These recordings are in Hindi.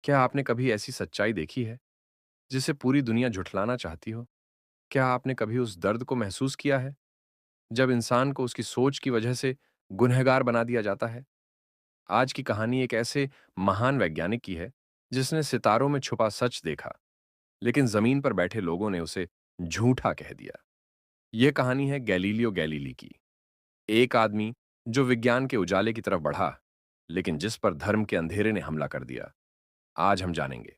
क्या आपने कभी ऐसी सच्चाई देखी है जिसे पूरी दुनिया झुठलाना चाहती हो? क्या आपने कभी उस दर्द को महसूस किया है जब इंसान को उसकी सोच की वजह से गुनहगार बना दिया जाता है? आज की कहानी एक ऐसे महान वैज्ञानिक की है जिसने सितारों में छुपा सच देखा, लेकिन जमीन पर बैठे लोगों ने उसे झूठा कह दिया। यह कहानी है गैलीलियो गैलीली की। एक आदमी जो विज्ञान के उजाले की तरफ बढ़ा, लेकिन जिस पर धर्म के अंधेरे ने हमला कर दिया। आज हम जानेंगे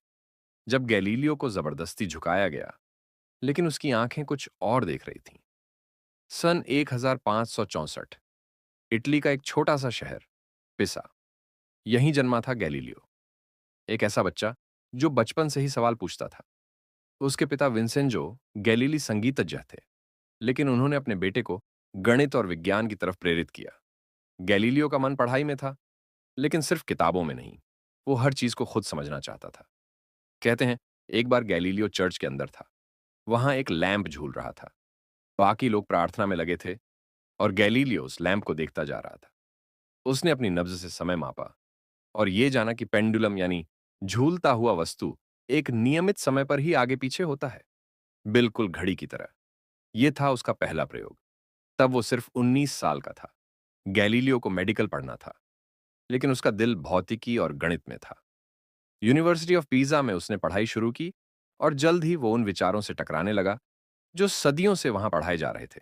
जब गैलीलियो को जबरदस्ती झुकाया गया, लेकिन उसकी आंखें कुछ और देख रही थीं। सन 1564, इटली का एक छोटा सा शहर पिसा, यहीं जन्मा था गैलीलियो। एक ऐसा बच्चा जो बचपन से ही सवाल पूछता था। उसके पिता विंसेंजो गैलीली संगीतज्ञ थे, लेकिन उन्होंने अपने बेटे को गणित और विज्ञान की तरफ प्रेरित किया। गैलीलियो का मन पढ़ाई में था, लेकिन सिर्फ किताबों में नहीं। वो हर चीज को खुद समझना चाहता था। कहते हैं, एक बार गैलीलियो चर्च के अंदर था। वहां एक लैंप झूल रहा था। बाकी लोग प्रार्थना में लगे थे और गैलीलियो उस लैंप को देखता जा रहा था। उसने अपनी नब्ज से समय मापा और ये जाना कि पेंडुलम यानी झूलता हुआ वस्तु एक नियमित समय पर ही आगे पीछे होता है, बिल्कुल घड़ी की तरह। यह था उसका पहला प्रयोग। तब वो सिर्फ 19 साल का था। गैलीलियो को मेडिकल पढ़ना था, लेकिन उसका दिल भौतिकी और गणित में था। यूनिवर्सिटी ऑफ पीजा में उसने पढ़ाई शुरू की और जल्द ही वो उन विचारों से टकराने लगा जो सदियों से वहां पढ़ाए जा रहे थे।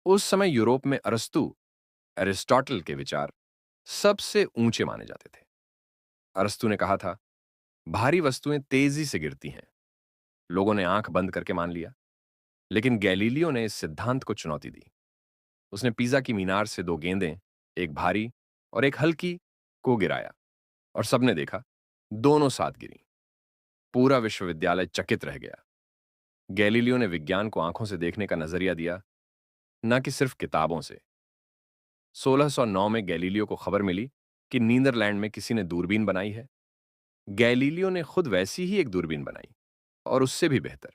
उस समय यूरोप में अरस्तु, एरिस्टोटल के विचार सबसे ऊंचे माने जाते थे। अरस्तु ने कहा था, भारी वस्तुएं तेजी से गिरती हैं। लोगों ने आंख बंद करके मान लिया, लेकिन गैलीलियो ने इस सिद्धांत को चुनौती दी। उसने पिज़ा की मीनार से दो गेंदें, एक भारी और एक हल्की, को गिराया और सबने देखा, दोनों साथ गिरी। पूरा विश्वविद्यालय चकित रह गया। गैलीलियो ने विज्ञान को आंखों से देखने का नजरिया दिया, न कि सिर्फ किताबों से। 1609 में गैलीलियो को खबर मिली कि नीदरलैंड में किसी ने दूरबीन बनाई है। गैलीलियो ने खुद वैसी ही एक दूरबीन बनाई, और उससे भी बेहतर।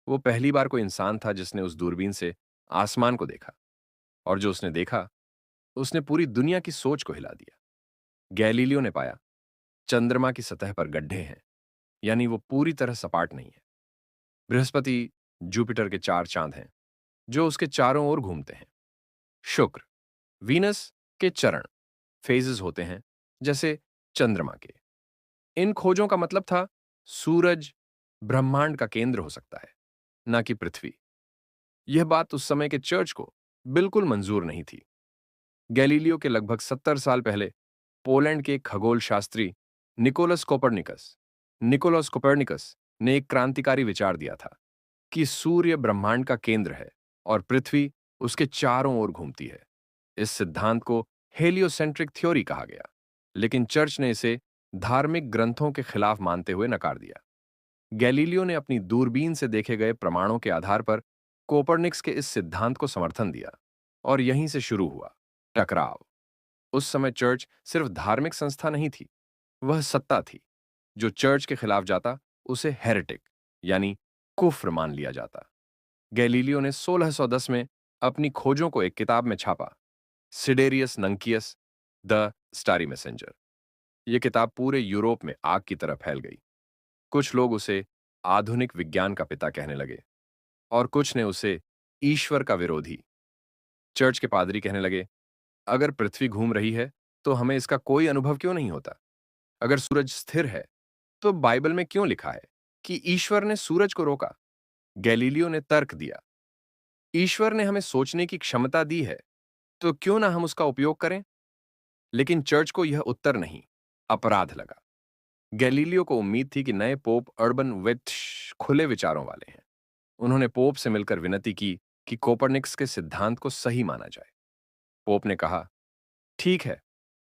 वो पहली बार कोई इंसान था जिसने उस दूरबीन से आसमान को देखा, और जो उसने देखा, उसने पूरी दुनिया की सोच को हिला दिया। गैलीलियो ने पाया, चंद्रमा की सतह पर गड्ढे हैं, यानी वो पूरी तरह सपाट नहीं है। बृहस्पति, जुपिटर के 4 चांद हैं, जो उसके चारों ओर घूमते हैं। शुक्र, वीनस के चरण, फेजेस होते हैं, जैसे चंद्रमा के। इन खोजों का मतलब था, सूरज ब्रह्मांड का केंद्र हो सकता है, ना कि पृथ्वी। यह बात उस समय के चर्च को बिल्कुल मंजूर नहीं थी। गैलीलियो के लगभग 70 साल पहले पोलैंड के एक खगोल शास्त्री निकोलस कोपर्निकस ने एक क्रांतिकारी विचार दिया था कि सूर्य ब्रह्मांड का केंद्र है और पृथ्वी उसके चारों ओर घूमती है। इस सिद्धांत को हेलियोसेंट्रिक थ्योरी कहा गया, लेकिन चर्च ने इसे धार्मिक ग्रंथों के खिलाफ मानते हुए नकार दिया। गैलीलियो ने अपनी दूरबीन से देखे गए प्रमाणों के आधार पर कोपरनिक्स के इस सिद्धांत को समर्थन दिया, और यहीं से शुरू हुआ टकराव। उस समय चर्च सिर्फ धार्मिक संस्था नहीं थी, वह सत्ता थी। जो चर्च के खिलाफ जाता, उसे हेरेटिक यानी कुफ्र मान लिया जाता। गैलीलियो ने 1610 में अपनी खोजों को एक किताब में छापा, सिडेरियस नंकियस, द स्टारी मैसेंजर। यह किताब पूरे यूरोप में आग की तरह फैल गई। कुछ लोग उसे आधुनिक विज्ञान का पिता कहने लगे, और कुछ ने उसे ईश्वर का विरोधी। चर्च के पादरी कहने लगे, अगर पृथ्वी घूम रही है, तो हमें इसका कोई अनुभव क्यों नहीं होता? अगर सूरज स्थिर है, तो बाइबल में क्यों लिखा है कि ईश्वर ने सूरज को रोका? गैलीलियो ने तर्क दिया, ईश्वर ने हमें सोचने की क्षमता दी है, तो क्यों ना हम उसका उपयोग करें? लेकिन चर्च को यह उत्तर नहीं, अपराध लगा। गैलीलियो को उम्मीद थी कि नए पोप अर्बन विथ खुले विचारों वाले हैं। उन्होंने पोप से मिलकर विनती की कि कोपरनिक्स के सिद्धांत को सही माना जाए। पोप ने कहा, ठीक है,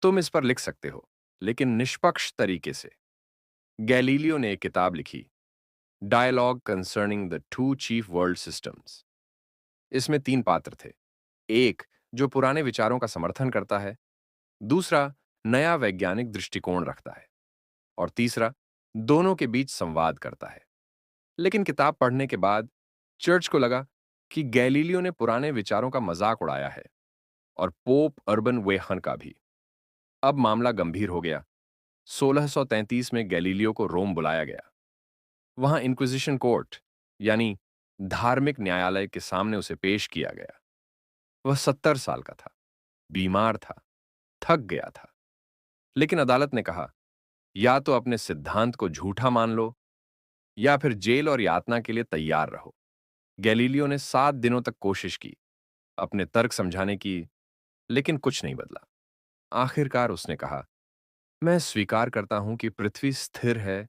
तुम इस पर लिख सकते हो, लेकिन निष्पक्ष तरीके से। गैलीलियो ने एक किताब लिखी, dialogue concerning the two chief world systems. इसमें 3 पात्र थे। एक जो पुराने विचारों का समर्थन करता है, दूसरा नया वैज्ञानिक दृष्टिकोण रखता है, और तीसरा दोनों के बीच संवाद करता है। लेकिन किताब पढ़ने के बाद चर्च को लगा कि गैलीलियो ने पुराने विचारों का मजाक उड़ाया है, और पोप अर्बन वेहन का भी। अब मामला गंभीर हो गया। 1633 में गैलीलियो को रोम बुलाया गया। वहां इंक्विजिशन कोर्ट यानी धार्मिक न्यायालय के सामने उसे पेश किया गया। वह 70 साल का था, बीमार था, थक गया था। लेकिन अदालत ने कहा, या तो अपने सिद्धांत को झूठा मान लो या फिर जेल और यातना के लिए तैयार रहो। गैलीलियो ने 7 दिनों तक कोशिश की, अपने तर्क समझाने की, लेकिन कुछ नहीं बदला। आखिरकार उसने कहा, मैं स्वीकार करता हूं कि पृथ्वी स्थिर है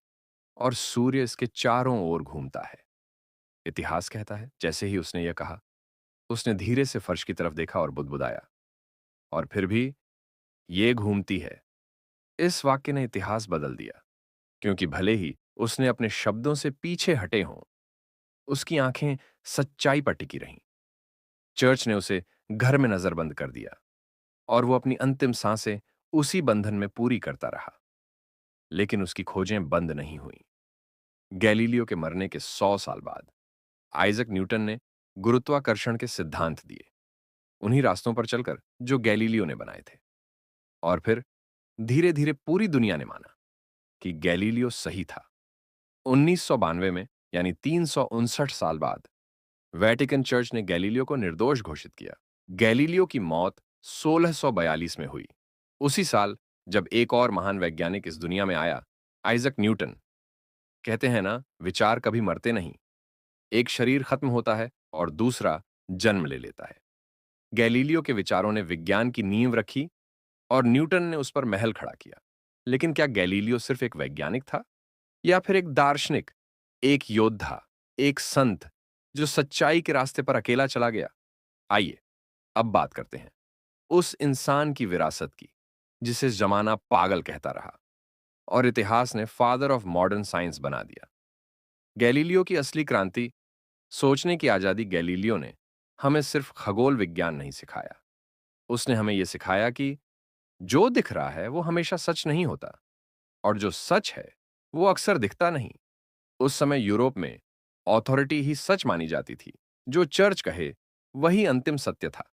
और सूर्य इसके चारों ओर घूमता है। इतिहास कहता है। जैसे ही उसने यह कहा, उसने धीरे से फर्श की तरफ देखा और बुदबुदाया, और फिर भी ये घूमती है। इस वाक्य ने इतिहास बदल दिया, क्योंकि भले ही उसने अपने शब्दों से पीछे हटे हों, उसकी आंखें सच्चाई पर टिकी रहीं। चर्च ने उसे घर में नजरबंद कर दिया और वो अपनी अंतिम सांसें उसी बंधन में पूरी करता रहा। लेकिन उसकी खोजें बंद नहीं हुईं। गैलीलियो के मरने के 100 साल बाद आइजक न्यूटन ने गुरुत्वाकर्षण के सिद्धांत दिए, उन्हीं रास्तों पर चलकर जो गैलीलियो ने बनाए थे। और फिर धीरे धीरे पूरी दुनिया ने माना कि गैलीलियो सही था। 1992 में, यानी 359 साल बाद, वेटिकन चर्च ने गैलीलियो को निर्दोष घोषित किया। गैलीलियो की मौत 1642 में हुई, उसी साल जब एक और महान वैज्ञानिक इस दुनिया में आया, आइजक न्यूटन। कहते हैं ना, विचार कभी मरते नहीं। एक शरीर खत्म होता है और दूसरा जन्म ले लेता है। गैलीलियो के विचारों ने विज्ञान की नींव रखी और न्यूटन ने उस पर महल खड़ा किया। लेकिन क्या गैलीलियो सिर्फ एक वैज्ञानिक था, या फिर एक दार्शनिक, एक योद्धा, एक संत जो सच्चाई के रास्ते पर अकेला चला गया? आइए अब बात करते हैं उस इंसान की विरासत की, जिसे जमाना पागल कहता रहा और इतिहास ने फादर ऑफ मॉडर्न साइंस बना दिया। गैलीलियो की असली क्रांति, सोचने की आजादी। गैलीलियो ने हमें सिर्फ खगोल विज्ञान नहीं सिखाया, उसने हमें यह सिखाया कि जो दिख रहा है वो हमेशा सच नहीं होता, और जो सच है वो अक्सर दिखता नहीं। उस समय यूरोप में ऑथोरिटी ही सच मानी जाती थी, जो चर्च कहे वही अंतिम सत्य था।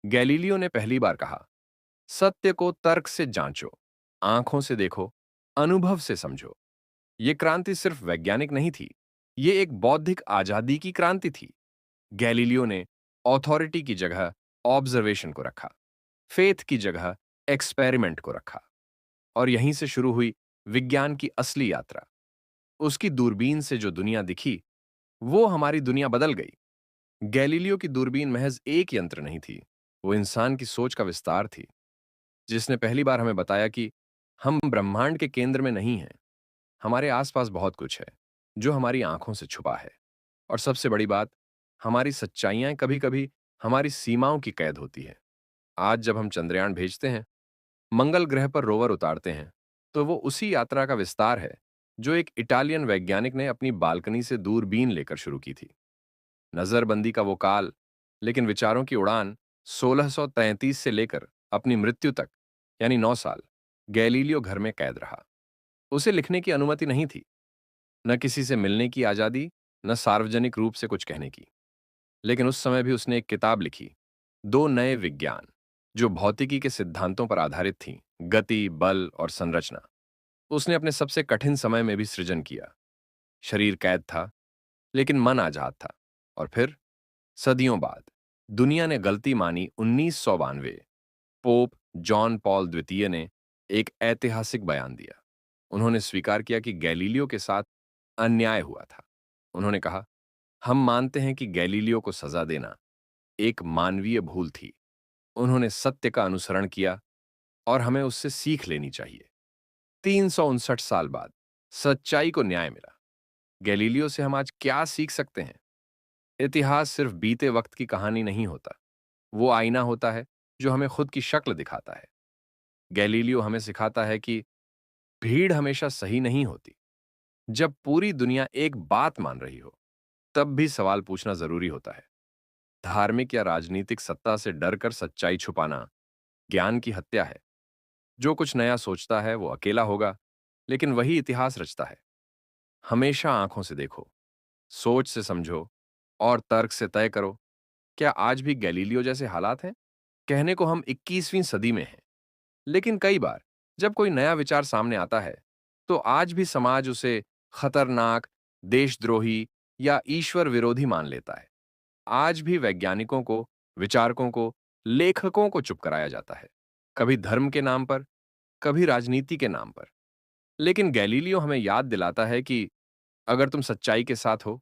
गैलीलियो ने पहली बार कहा, सत्य को तर्क से जांचो, आंखों से देखो, अनुभव से समझो। यह क्रांति सिर्फ वैज्ञानिक नहीं थी, यह एक बौद्धिक आजादी की क्रांति थी। गैलीलियो ने ऑथोरिटी की जगह ऑब्जर्वेशन को रखा, फेथ की जगह एक्सपेरिमेंट को रखा, और यहीं से शुरू हुई विज्ञान की असली यात्रा। उसकी दूरबीन से जो दुनिया दिखी, वो हमारी दुनिया बदल गई। गैलीलियो की दूरबीन महज एक यंत्र नहीं थी, वो इंसान की सोच का विस्तार थी, जिसने पहली बार हमें बताया कि हम ब्रह्मांड के केंद्र में नहीं हैं। हमारे आसपास बहुत कुछ है जो हमारी आंखों से छुपा है। और सबसे बड़ी बात, हमारी सच्चाइयां कभी-कभी हमारी सीमाओं की कैद होती है। आज जब हम चंद्रयान भेजते हैं, मंगल ग्रह पर रोवर उतारते हैं, तो वो उसी यात्रा का विस्तार है जो एक इटालियन वैज्ञानिक ने अपनी बालकनी से दूरबीन लेकर शुरू की थी। नजरबंदी का वो काल, लेकिन विचारों की उड़ान। 1633 से लेकर अपनी मृत्यु तक, यानी 9 साल, गैलीलियो घर में कैद रहा। उसे लिखने की अनुमति नहीं थी, न किसी से मिलने की आजादी, न सार्वजनिक रूप से कुछ कहने की। लेकिन उस समय भी उसने एक किताब लिखी, दो नए विज्ञान, जो भौतिकी के सिद्धांतों पर आधारित थी, गति, बल और संरचना। उसने अपने सबसे कठिन समय में भी सृजन किया। शरीर कैद था, लेकिन मन आजाद था। और फिर सदियों बाद दुनिया ने गलती मानी। 1992 पोप जॉन पॉल द्वितीय ने एक ऐतिहासिक बयान दिया। उन्होंने स्वीकार किया कि गैलीलियो के साथ अन्याय हुआ था। उन्होंने कहा, हम मानते हैं कि गैलीलियो को सजा देना एक मानवीय भूल थी। उन्होंने सत्य का अनुसरण किया और हमें उससे सीख लेनी चाहिए। 359 साल बाद सच्चाई को न्याय मिला। गैलीलियो से हम आज क्या सीख सकते हैं? इतिहास सिर्फ बीते वक्त की कहानी नहीं होता, वो आईना होता है जो हमें खुद की शक्ल दिखाता है। गैलीलियो हमें सिखाता है कि भीड़ हमेशा सही नहीं होती। जब पूरी दुनिया एक बात मान रही हो, तब भी सवाल पूछना जरूरी होता है। धार्मिक या राजनीतिक सत्ता से डरकर सच्चाई छुपाना ज्ञान की हत्या है। जो कुछ नया सोचता है वो अकेला होगा, लेकिन वही इतिहास रचता है। हमेशा आंखों से देखो, सोच से समझो और तर्क से तय करो। क्या आज भी गैलीलियो जैसे हालात हैं? कहने को हम 21वीं सदी में हैं, लेकिन कई बार जब कोई नया विचार सामने आता है, तो आज भी समाज उसे खतरनाक, देशद्रोही या ईश्वर विरोधी मान लेता है। आज भी वैज्ञानिकों को, विचारकों को, लेखकों को चुप कराया जाता है। कभी धर्म के नाम पर, कभी राजनीति के नाम पर। लेकिन गैलीलियो हमें याद दिलाता है कि अगर तुम सच्चाई के साथ हो,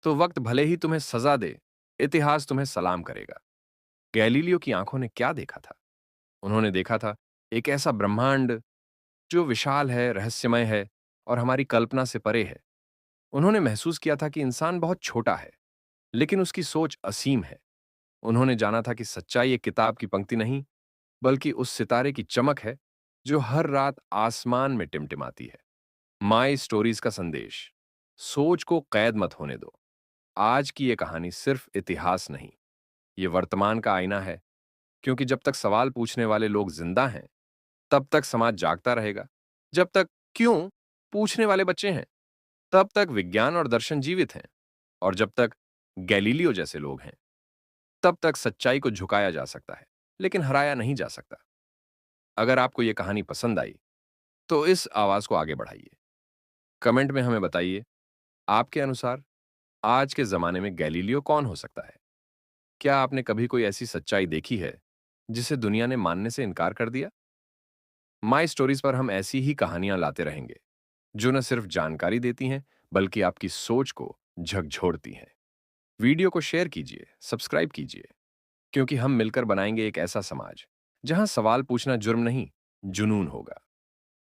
तो वक्त भले ही तुम्हें सजा दे, इतिहास तुम्हें सलाम करेगा। गैलीलियो की आंखों ने क्या देखा था? उन्होंने देखा था एक ऐसा ब्रह्मांड जो विशाल है, रहस्यमय है और हमारी कल्पना से परे है। उन्होंने महसूस किया था कि इंसान बहुत छोटा है, लेकिन उसकी सोच असीम है। उन्होंने जाना था कि सच्चाई एक किताब की पंक्ति नहीं, बल्कि उस सितारे की चमक है जो हर रात आसमान में टिमटिमाती है। माई स्टोरीज का संदेश: सोच को कैद मत होने दो। आज की ये कहानी सिर्फ इतिहास नहीं, ये वर्तमान का आईना है, क्योंकि जब तक सवाल पूछने वाले लोग जिंदा हैं, तब तक समाज जागता रहेगा। जब तक क्यों पूछने वाले बच्चे हैं, तब तक विज्ञान और दर्शन जीवित हैं। और जब तक गैलीलियो जैसे लोग हैं, तब तक सच्चाई को झुकाया जा सकता है, लेकिन हराया नहीं जा सकता। अगर आपको यह कहानी पसंद आई, तो इस आवाज को आगे बढ़ाइए। कमेंट में हमें बताइए, आपके अनुसार आज के जमाने में गैलीलियो कौन हो सकता है? क्या आपने कभी कोई ऐसी सच्चाई देखी है जिसे दुनिया ने मानने से इनकार कर दिया? माई स्टोरीज पर हम ऐसी ही कहानियां लाते रहेंगे, जो न सिर्फ जानकारी देती हैं, बल्कि आपकी सोच को झकझोरती हैं। वीडियो को शेयर कीजिए, सब्सक्राइब कीजिए, क्योंकि हम मिलकर बनाएंगे एक ऐसा समाज जहां सवाल पूछना जुर्म नहीं, जुनून होगा।